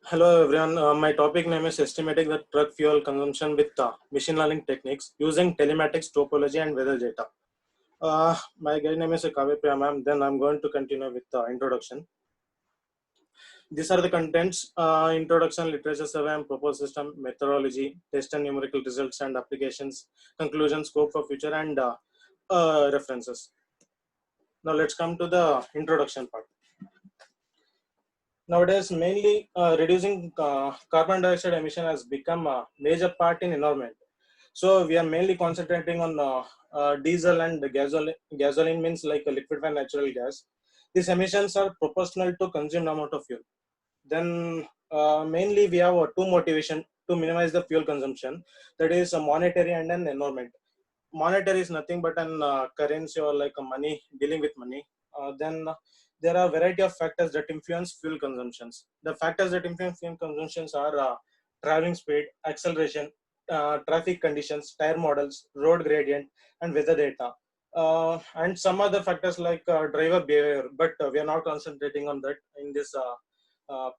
Hello everyone. My topic name is estimating the truck fuel consumption with machine learning techniques using telematics, topology, and weather data. My guide name is Kavya Priya ma'am. Then I'm going to continue with the introduction. These are the contents: introduction, literature survey, and proposed system, methodology, test and numerical results and applications, conclusion, scope for future, and references. Now let's come to the introduction part. Nowadays, mainly reducing carbon dioxide emission has become a major part in environment. So we are mainly concentrating on diesel and gasoline. Gasoline means like a liquefied natural gas. These emissions are proportional to consumed amount of fuel. Then mainly we have two motivation to minimize the fuel consumption. That is a monetary and an environment. Monetary is nothing but an currency or like a money, dealing with money. Then there are variety of factors that influence fuel consumptions. The factors that influence fuel consumptions are traveling speed, acceleration, traffic conditions, tire models, road gradient, and weather data. And some other factors like driver behavior, but we are not concentrating on that in this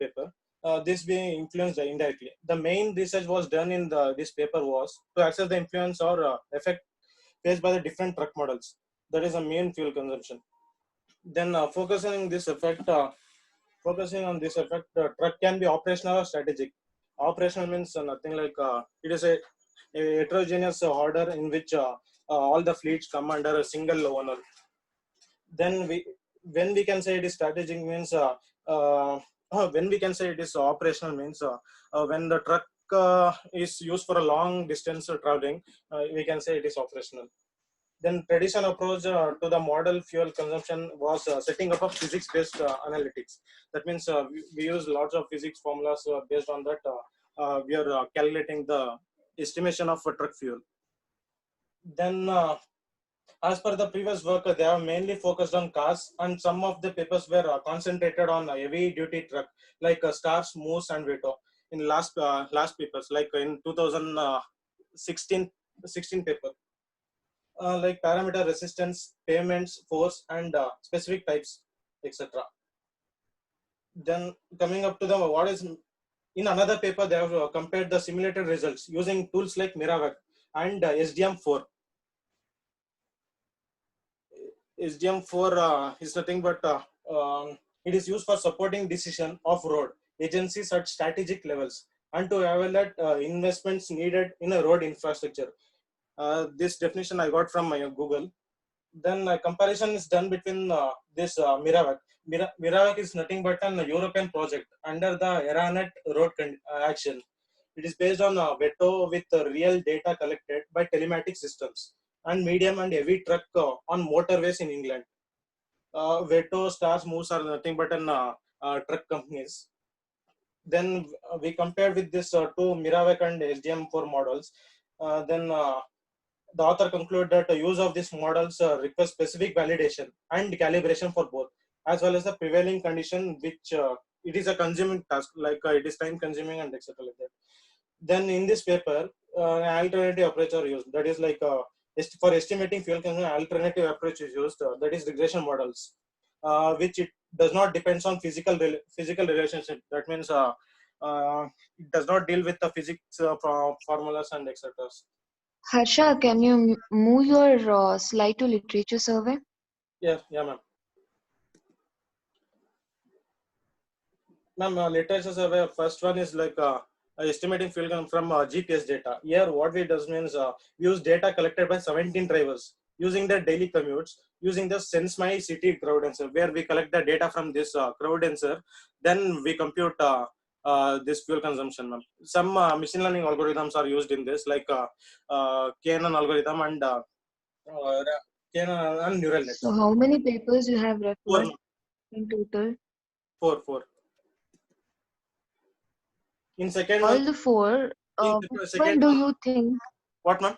paper. This being influenced indirectly. The main research was done in this paper was to assess the influence or effect faced by the different truck models. That is a main fuel consumption. Then focusing on this effect, the truck can be operational or strategic. Operational means nothing like it is a heterogeneous order in which all the fleets come under a single owner. Then when we can say it is strategic means when we can say it is operational means when the truck is used for a long distance traveling, we can say it is operational. Then traditional approach to the model fuel consumption was setting up of physics-based analytics. That means we use lots of physics formulas based on that. We are calculating the estimation of truck fuel. Then, as per the previous work, they have mainly focused on cars, and some of the papers were concentrated on heavy-duty truck like Stars, Moose, and Vito. In last papers, like in 2016 paper. Like parameter resistance, payments, force, and specific types, etc. Then coming up to the what is in another paper, they have compared the simulated results using tools like Miravac and SDM4. SDM4 is nothing but it is used for supporting decision of road agencies at strategic levels and to evaluate investments needed in a road infrastructure. This definition I got from Google. Then comparison is done between this Miravac. Miravac is nothing but an European project under the Eranet road action. It is based on Veto with real data collected by telematic systems and medium and heavy truck on motorways in England. Veto, Stars, Moose are nothing but an truck companies. Then we compared with this two Miravac and SDM4 models. Then the author concluded that the use of these models requires specific validation and calibration for both, as well as the prevailing condition, which it is a consuming task, like it is time consuming and etc. like that. Then in this paper, an alternative approach are used. That is like for estimating fuel consumption, alternative approach is used. That is regression models, which it does not depends on physical relationship. That means it does not deal with the physics formulas and etc. Harsha, can you move your slide to literature survey? Yeah, ma'am. Ma'am, literature survey, first one is like estimating fuel from GPS data. Here, what we does means we use data collected by 17 drivers using their daily commutes, using the Sense My City crowd answer, where we collect the data from this crowd answer, then we compute this fuel consumption. Ma'am. Some machine learning algorithms are used in this, like KNN algorithm and KNN and neural nets. So how many papers you have referred Four. in total? Four. In second All one, the four, which one second do one, you think what ma'am?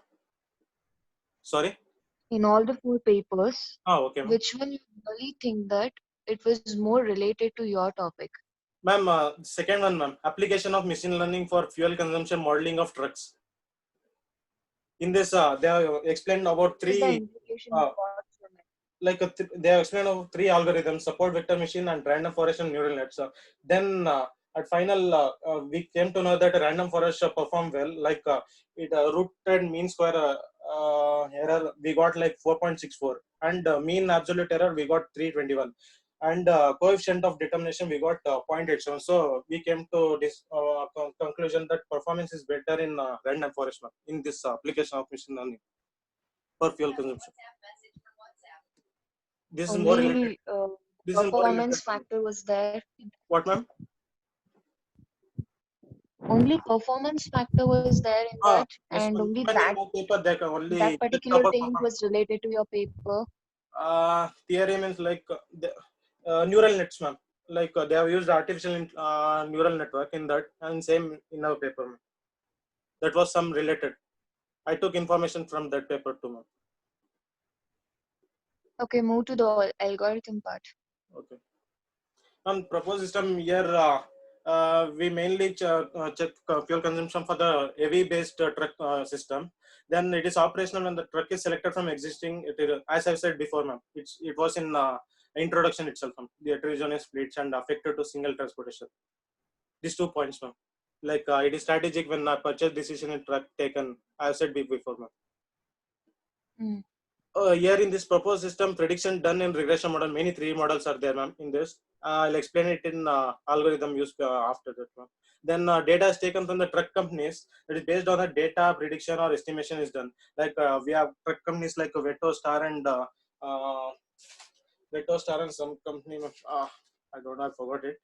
Sorry. in all the four papers, Oh, okay, ma'am. which one you really think that it was more related to your topic? Ma'am, second one, ma'am. Application of machine learning for fuel consumption modeling of trucks. In this, they have explained about What is the three, implication you got from it? they have explained about three algorithms: support vector machine and random forest and neural nets. Then At final, we came to know that random forest performed well. Like it root and mean square error we got like 4.64, and mean absolute error we got 321, and coefficient of determination we got 0.87. So we came to this conclusion that performance is better in random forest map in this application of machine learning for fuel consumption. This is more related. Only This is more related performance to factor was there. what, ma'am? Only performance factor was there in Ah, that, yes, and ma'am. only Even in my paper, they can that only check particular about thing performance. was related to your paper. Theory means like the, neural nets, ma'am. Like they have used artificial neural network in that, and same in our paper, ma'am. That was some related. I took information from that paper too, ma'am. Okay, move to the algorithm part. Okay. On proposed system here, we mainly check fuel consumption for the heavy-based truck system. Then it is operational when the truck is selected from existing. As I said before, ma'am, it was in introduction itself, ma'am. The heterogeneous fleets and affected to single transportation. These 2 points, ma'am. Like it is strategic when purchase decision in truck taken. I have said before, ma'am. Mm. Here in this proposed system, prediction done in regression model, many three models are there, ma'am, in this. I'll explain it in algorithm used after that, ma'am. Then data is taken from the truck companies. That is based on the data prediction or estimation is done. Like we have truck companies like Veto Star and some company, I don't know, I forgot it.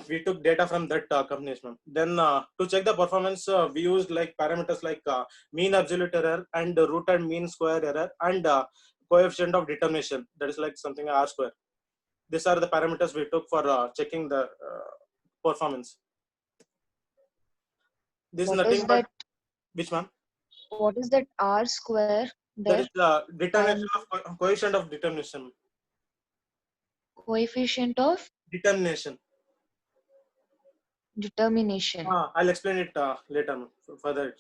We took data from that companies, ma'am. Then to check the performance, we used like parameters like mean absolute error and root and mean square error and coefficient of determination. That is like something R square. These are the parameters we took for checking the performance. This is What is nothing but that? which, ma'am? What is that R square That there? is the determination And of coefficient of determination. coefficient of Determination. determination. I'll explain it later, ma'am, further.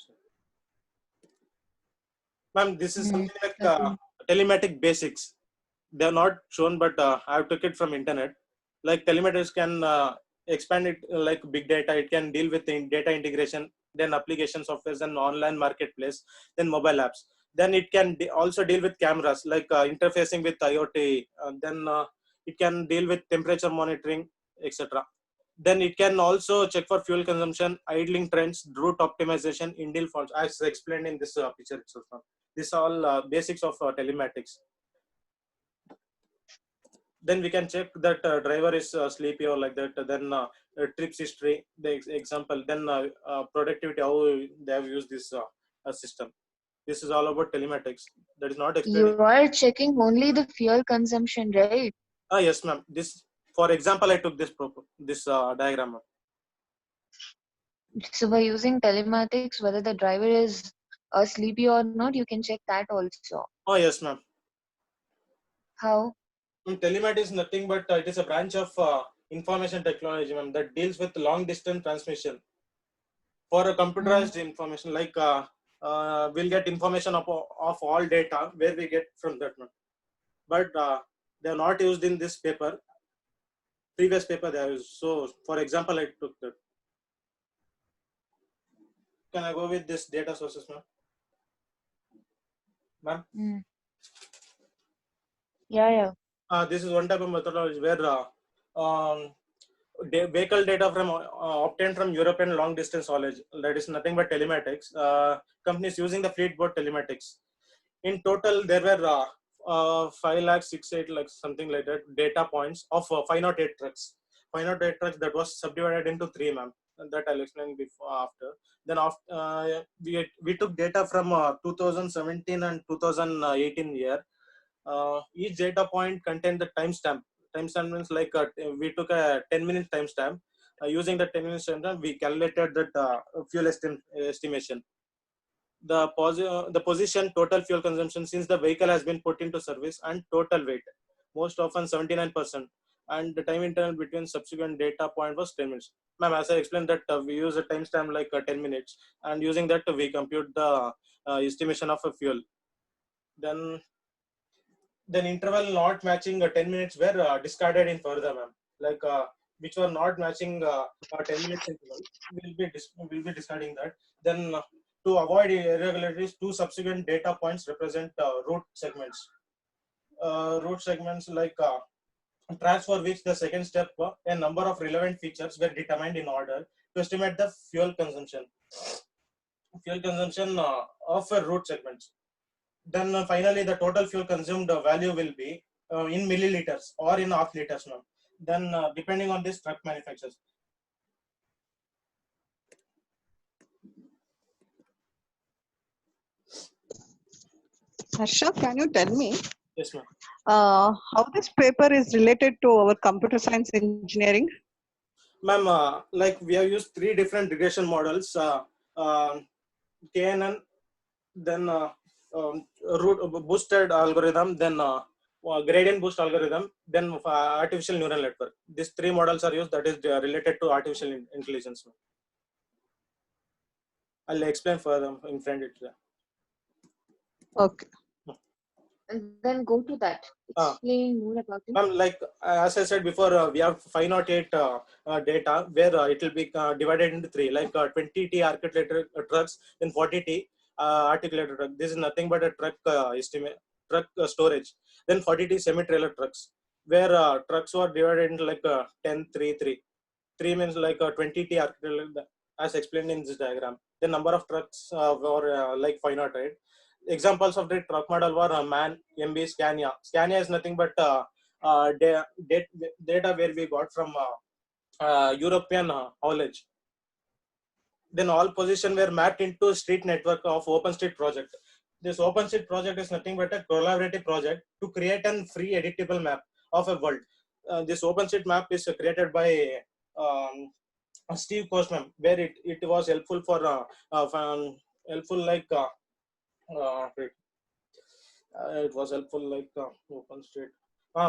Ma'am, this is Mm. something like Okay. telematic basics. They are not shown, but I took it from internet. Like telemeters can expand it like big data. It can deal with the data integration, then application softwares and online marketplace, then mobile apps. Then it can also deal with cameras, like interfacing with IoT. Then it can deal with temperature monitoring, etc. Then it can also check for fuel consumption, idling trends, route optimization, indel faults, as explained in this picture itself. These are all basics of telematics. Then we can check that driver is sleepy or like that. Then trips history, the example. Then productivity, how they have used this system. This is all about telematics. That is not explaining. You are checking only the fuel consumption, right? Yes, ma'am. This, for example, I took this diagram, ma'am. So by using telematics, whether the driver is sleepy or not, you can check that also. Oh, yes, ma'am. How? Telemet is nothing but it is a branch of information technology, ma'am, that deals with long distance transmission for a Mm. computerized information. Like we'll get information of all data where we get from that, ma'am. But they are not used in this paper. Previous paper they are used. So, for example, I took that. Can I go with this data sources, ma'am? Ma'am, Mm. Yeah, yeah. this is one type of methodology where vehicle data from obtained from European long distance haulage. That is nothing but telematics. Companies using the fleet board telematics. In total, there were 5 lakh 68 like something like that data points of 508 trucks. 508 trucks that was subdivided into three, ma'am. And that I'll explain before after. Then after we took data from 2017 and 2018 year. Each data point contained the timestamp. Timestamp means like we took a 10-minute timestamp. Using the 10-minute timestamp, we calculated that fuel estimation. The position, total fuel consumption since the vehicle has been put into service, and total weight, most often 79%. And the time interval between subsequent data point was 10 minutes. Ma'am, as I explained that we use a timestamp like 10 minutes, and using that we compute the estimation of a fuel. Then interval not matching 10 minutes were discarded in further, ma'am. Like which were not matching 10 minutes interval. We'll be deciding that. Then to avoid irregularities, two subsequent data points represent root segments. Root segments like tracks for which the second step, a number of relevant features were determined in order to estimate the fuel consumption. Fuel consumption of a root segment. Then finally, the total fuel consumed value will be in milliliters or in half liters now. Then depending on this truck manufacturers. Harsha, can you tell me Yes, ma'am. how this paper is related to our computer science engineering? Ma'am, like we have used three different regression models, KNN, then root boosted algorithm, then gradient boost algorithm, then artificial neural network. These three models are used that is related to artificial intelligence. I'll explain further in front. Okay. And then go to that. Explain more about it. Like as I said before, we have 508 data where it will be divided into three, like 20T articulated trucks, then 40T articulated truck. This is nothing but a truck truck storage. Then 40T semi-trailer trucks, where trucks were divided into like 10, 3, 3. 3 means like 20T articulated, as explained in this diagram. The number of trucks were like 508. Examples of the truck model were MAN, MB, Scania. Scania is nothing but data where we got from European haulage. Then all positions were mapped into street network of OpenStreet project. This OpenStreet project is nothing but a collaborative project to create a free editable map of a world. This OpenStreet map is created by Steve Kosman, where it was helpful for helpful like it was helpful like OpenStreet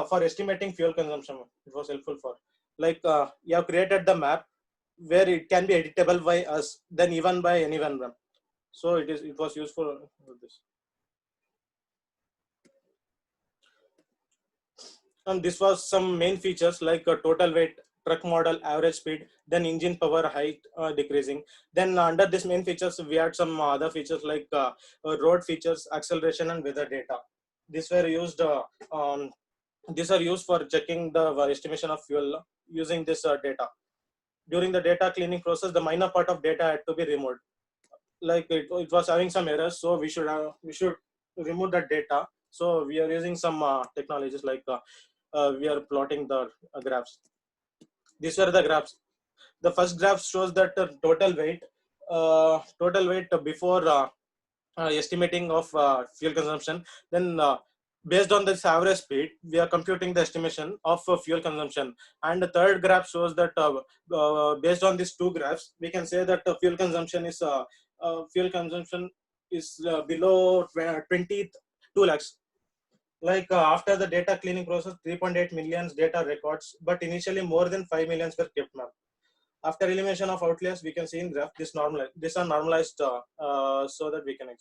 for estimating fuel consumption. It was helpful for like you have created the map where it can be editable by us, then even by anyone. So it was useful for this. And this was some main features like total weight, truck model, average speed, then engine power, height decreasing. Then under this main features, we had some other features like road features, acceleration, and weather data. These were used. These are used for checking the estimation of fuel using this data. During the data cleaning process, the minor part of data had to be removed. Like it was having some errors, so we should remove that data. So we are using some technologies like we are plotting the graphs. These were the graphs. The first graph shows that total weight before estimating of fuel consumption. Then based on this average speed, we are computing the estimation of fuel consumption. And the third graph shows that based on these two graphs, we can say that fuel consumption is below 22 lakhs. Like after the data cleaning process, 3.8 million data records, but initially more than 5 million were kept now. After elimination of outliers, we can see in graph this these are normalized so that we can.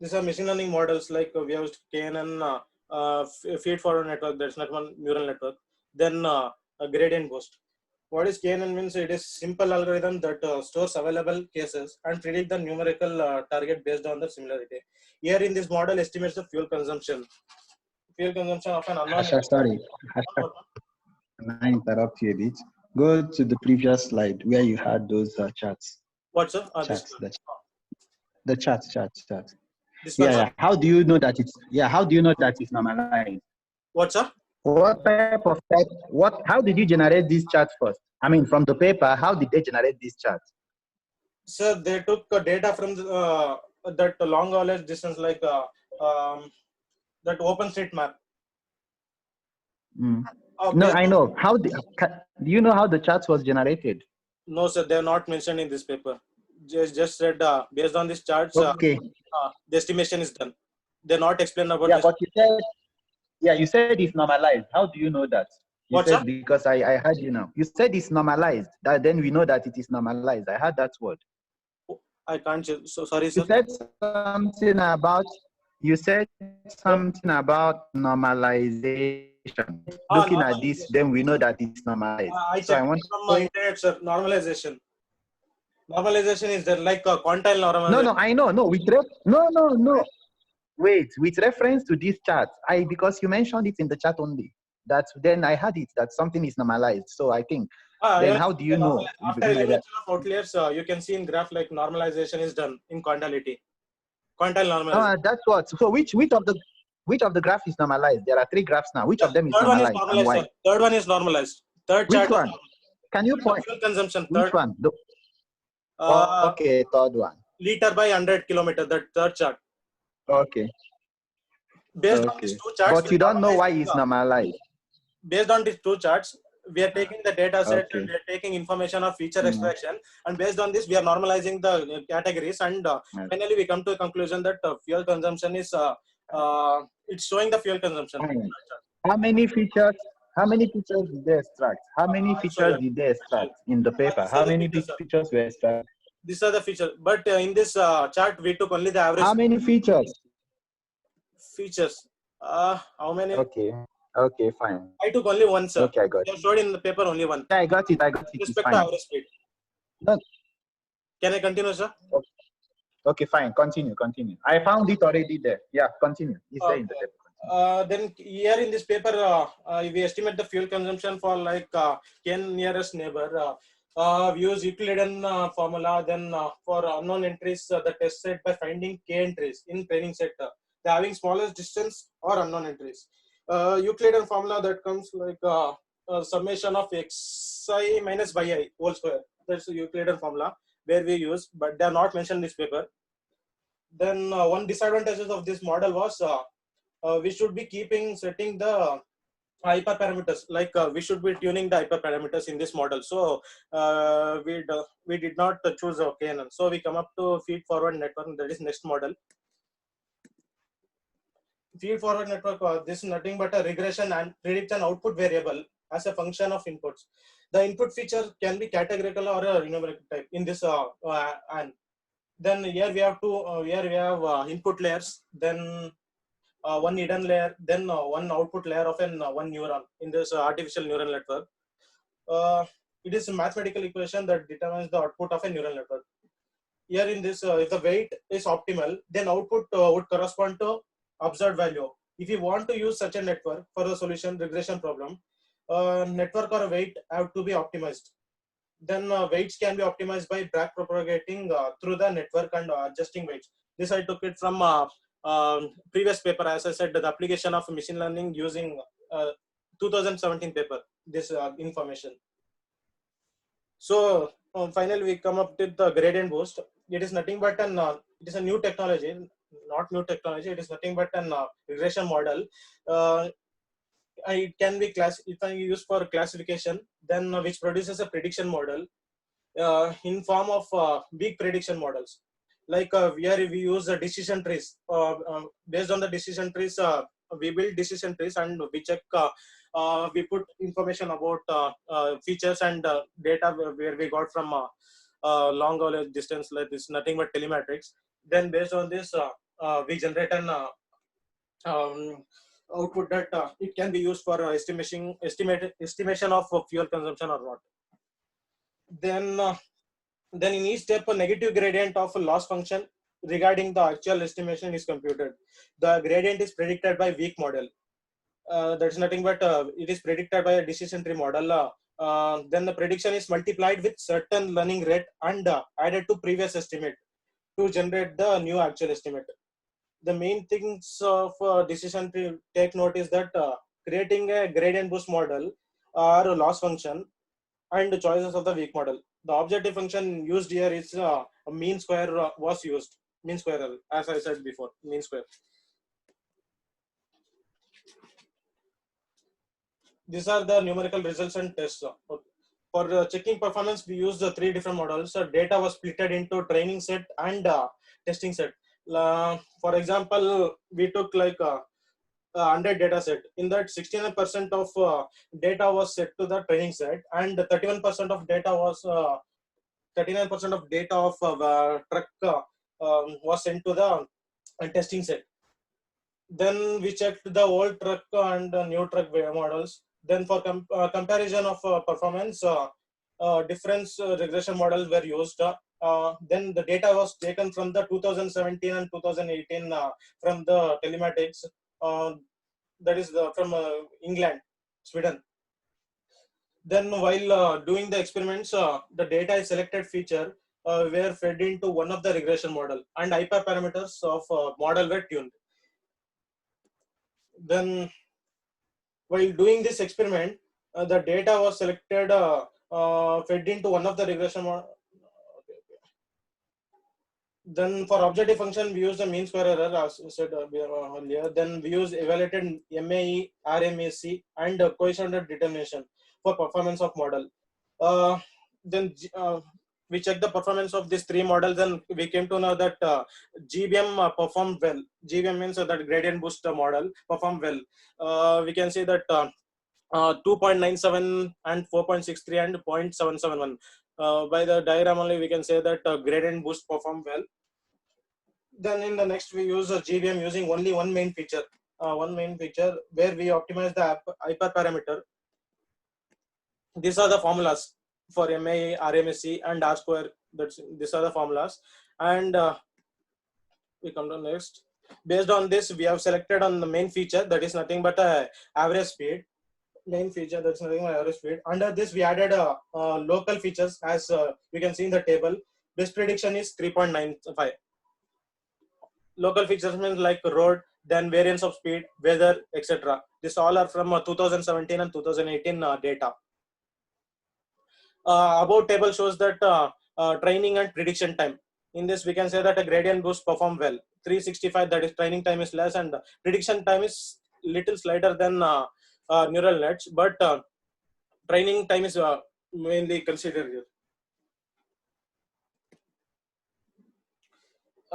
These are machine learning models like we have used KNN feed forward network. That's not one neural network. Then a gradient boost. What is KNN means? It is simple algorithm that stores available cases and predict the numerical target based on the similarity. Here in this model estimates the fuel consumption. Fuel consumption of an unknown. Sorry, can I interrupt you a bit? Go to the previous slide where you had those charts. What's up? The charts. Yeah. How do you know that it's? Yeah. How do you know that it's normalized? What's up? What type of type? How did you generate these charts first? I mean, from the paper, how did they generate these charts? So they took data from that long haulage distance, like that OpenStreetMap. No, I know. How do you know how the charts was generated? No, sir, they are not mentioned in this paper. Just said based on these charts, okay. The estimation is done. They're not explained about. Yeah, but you said it's normalized. How do you know that? You What's said, up? because I heard you now. You said it's normalized. Then we know that it is normalized. I heard that word. I can't. So sorry, sir. You said something about. You said something about normalization. Looking at this, then we know that it's normalized. I So I checked want from my internet, sir. Normalization. Normalization is there like quantile normalization. no, I know. No, no. Wait, with reference to this chart, because you mentioned it in the chat only. Then I had it that something is normalized. So I think then Yeah, how do you know? after elimination of outliers, you can see in graph like normalization is done in quantility. Quantile normalization. That's what. So which of the graph is normalized? There are 3 graphs now. Which of them is Third one is normalized and normalized, why? sir. Third one is normalized. Third Which chart one? is Can you point? fuel consumption. Which Third. one? Uh, Okay, third one. liter by 100 kilometer. That third chart. Okay. Based on these 2 charts, But you don't know why it's normalized. Based on these 2 charts, we are taking the data set Okay. and we are taking information of feature extraction, and based on this, we are normalizing the categories, and finally we come to a conclusion that fuel consumption is it's showing the fuel consumption. How many features? How many features did they extract? How many features did they extract in the paper? How many features were extracted? These are the features, but in this chart we took only the average. How many features? Features. How many? Okay, fine. I took only one, sir. Okay, I got it. You showed in the paper only one. Yeah, I got it. Respect to average speed. No. Can I continue, sir? Okay, fine. Continue. I found it already there. Yeah, continue. It's there in the paper. Then here in this paper, we estimate the fuel consumption for like k nearest neighbor. We use Euclidean formula. Then for unknown entries, the test set by finding k entries in training set. They having smallest distance or unknown entries. Euclidean formula that comes like summation of xi minus yi whole square. That's the Euclidean formula where we use, but they are not mentioned in this paper. Then one disadvantages of this model was we should be setting the hyperparameters, like we should be tuning the hyperparameters in this model. So we did not choose KNN. So we come up to feed forward network. That is next model. Feed forward network. This is nothing but a regression and predict an output variable as a function of inputs. The input feature can be categorical or a numeric type in this and then here we have input layers, then one hidden layer, then one output layer of one neuron in this artificial neural network. It is a mathematical equation that determines the output of a neural network. Here in this, if the weight is optimal, then output would correspond to observed value. If you want to use such a network for the solution regression problem, network or weight have to be optimized. Then weights can be optimized by back propagating through the network and adjusting weights. This I took it from previous paper. As I said, the application of machine learning using 2017 paper, this information. So finally we come up with the gradient boost. It is nothing but it is a new technology, not new technology. It is nothing but an regression model. It can be used for classification, then which produces a prediction model in form of weak prediction models. Like where we use the decision trees. Based on the decision trees, we build decision trees and we check. We put information about features and data where we got from long haulage distance, like this, nothing but telemetrics. Then based on this, we generate an output that it can be used for estimation of fuel consumption or not. Then in each step, a negative gradient of a loss function regarding the actual estimation is computed. The gradient is predicted by weak model. That's nothing but it is predicted by a decision tree model. Then the prediction is multiplied with certain learning rate and added to previous estimate to generate the new actual estimate. The main things of decision tree take note is that creating a gradient boost model or a loss function and the choices of the weak model. The objective function used here is a mean square was used. Mean square, as I said before, mean square. These are the numerical results and tests. For checking performance, we used the 3 different models. Data was split into training set and testing set. For example, we took like 100 data set. In that, 69% of data was set to the training set, and 31% of data was 39% of data of truck was sent to the testing set. Then we checked the old truck and new truck models. Then for comparison of performance, different regression models were used. Then the data was taken from the 2017 and 2018 from the telematics. That is from England, Sweden. Then while doing the experiments, the data is selected feature were fed into one of the regression model and hyperparameters of model were tuned. Then while doing this experiment, the data was selected, fed into one of the regression model. Then for objective function, we use the mean square error as said earlier. Then we use evaluated MAE, RMAC, and coefficient determination for performance of model. Then we check the performance of these three models, and we came to know that GBM performed well. GBM means that gradient boost model performed well. We can say that 2.97 and 4.63 and 0.771. By the diagram only, we can say that gradient boost performed well. Then in the next, we use a GBM using only one main feature where we optimize the hyperparameter. These are the formulas for MAE, RMSE, and R square. These are the formulas. And we come to next. Based on this, we have selected on the main feature, that is nothing but average speed. Main feature, that's nothing but average speed. Under this, we added local features, as we can see in the table. Best prediction is 3.95. Local features means like road, then variance of speed, weather, etc. This all are from 2017 and 2018 data. Above table shows that training and prediction time. In this, we can say that a gradient boost perform well. 365, that is training time is less, and prediction time is little slighter than neural nets, but training time is mainly considered here.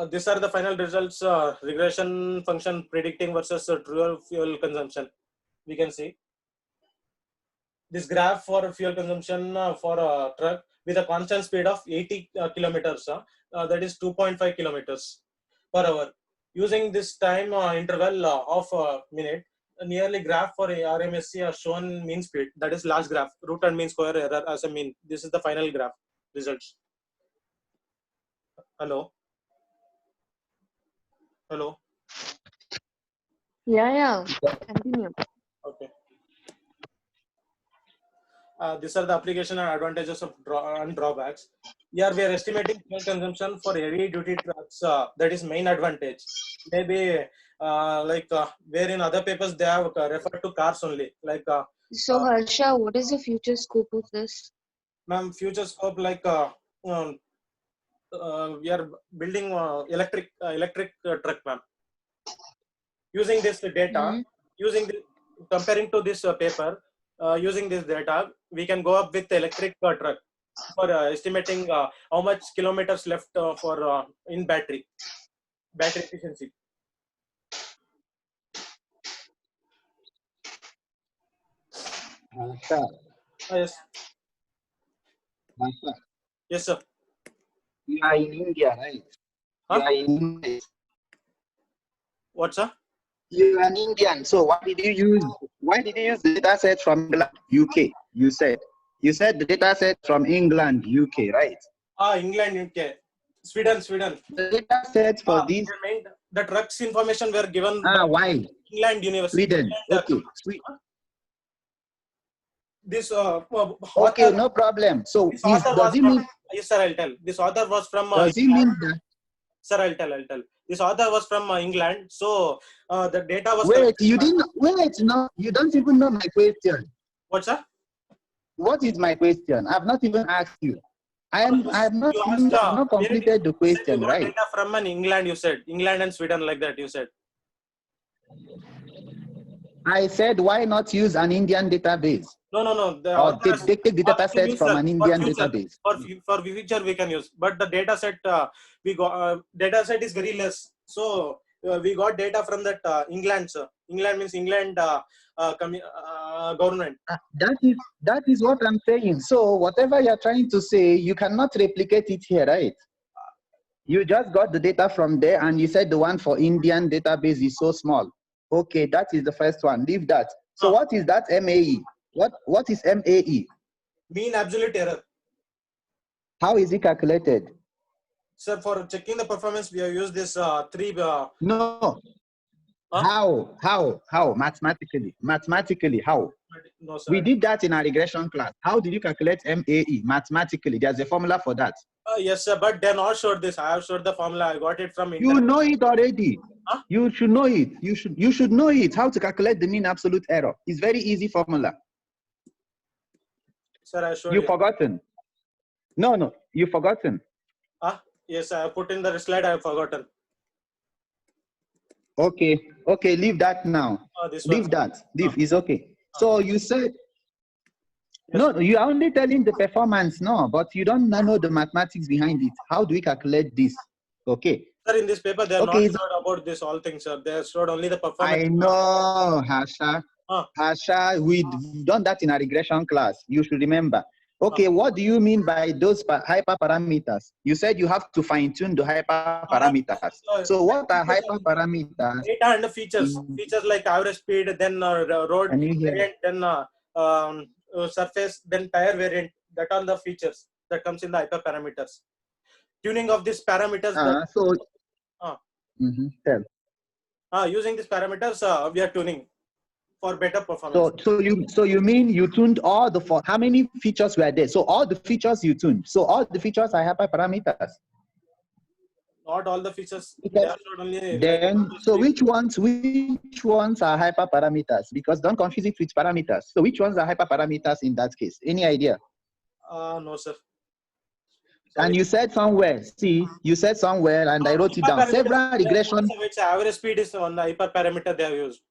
These are the final results, regression function predicting versus true fuel consumption. We can see this graph for fuel consumption for a truck with a constant speed of 80 kilometers, that is 2.5 kilometers per hour. Using this time interval of a minute, a nearly graph for RMSC are shown mean speed, that is last graph, root and mean square error as a mean. This is the final graph results. Hello. Hello. Yeah. Continue. Okay. These are the application and advantages of and drawbacks. Here we are estimating fuel consumption for heavy duty trucks. That is main advantage. Maybe where in other papers they have referred to cars only. Like So Harsha, what is the future scope of this? ma'am, future scope like we are building electric truck, ma'am. Using this data, comparing to this paper, using this data, we can go up with electric truck for estimating how much kilometers left for in battery efficiency. Yes. Yes, sir. You are in India, right? Huh? You are in India. What, sir? You are an Indian. So why did you use the data set from England, UK? You said the data set from England, UK, right? England, UK, Sweden. The data set for these. The trucks information were given by Why? England University. Sweden. Okay. This okay, author, no problem. So does it mean? Yes, sir. I'll tell. This author was from. Does it mean that? Sir, I'll tell. This author was from England, so the data was. Wait, you didn't. Wait, no, you don't even know my question. What, sir? What is my question? I've not even asked you. I've not completed the question, right? Data from England, you said. England and Sweden, like that, you said. I said, why not use an Indian database? No. Take the data set from an Indian database. For future, we can use. But the data set we got, data set is very less. So we got data from that England, sir. England means England government. That is what I'm saying. So whatever you're trying to say, you cannot replicate it here, right? You just got the data from there, and you said the one for Indian database is so small. Okay, that is the first one. Leave that. So Ah. what is that MAE? What is MAE? Mean absolute error. How is it calculated? Sir, for checking the performance, we have used this three. No. Huh? How? Mathematically, how? No, sir. We did that in our regression class. How did you calculate MAE? Mathematically, there's a formula for that. Yes, sir, but they're not showed this. I have showed the formula. I got it from You internet. know it already. Huh? You should know it. You should know it. How to calculate the mean absolute error. It's very easy formula. Sir, I showed You've you. forgotten. No, you've forgotten. Yes, I put in the slide. I have forgotten. Okay, leave that now. This one. Leave that. Leave, it's okay. So you said, Yes. no, you are only telling the performance, no, but you don't know the mathematics behind it. How do we calculate this? Okay. Sir, in this paper, they are Okay, not showed about this all things, sir. They have showed only the performance. I know, Hasha. Hasha, we've done that in a regression class. You should remember. Okay, what do you mean by those hyperparameters? You said you have to fine-tune the hyperparameters. So what are hyperparameters? Data and the features. Features like average speed, then road Can you hear? variant, then surface, then tire variant. That are the features that comes in the hyperparameters. Tuning of these parameters. Tell. Using these parameters, we are tuning for better performance. So you mean you tuned all the how many features were there? So all the features you tuned. So all the features are hyperparameters. Not all the features. Okay. They are showed only. Then so which ones are hyperparameters? Because don't confuse it with parameters. So which ones are hyperparameters in that case? Any idea? No, sir. And you said somewhere, you said somewhere, and I wrote it down. Several regression. Which average speed is on the hyperparameter they have used.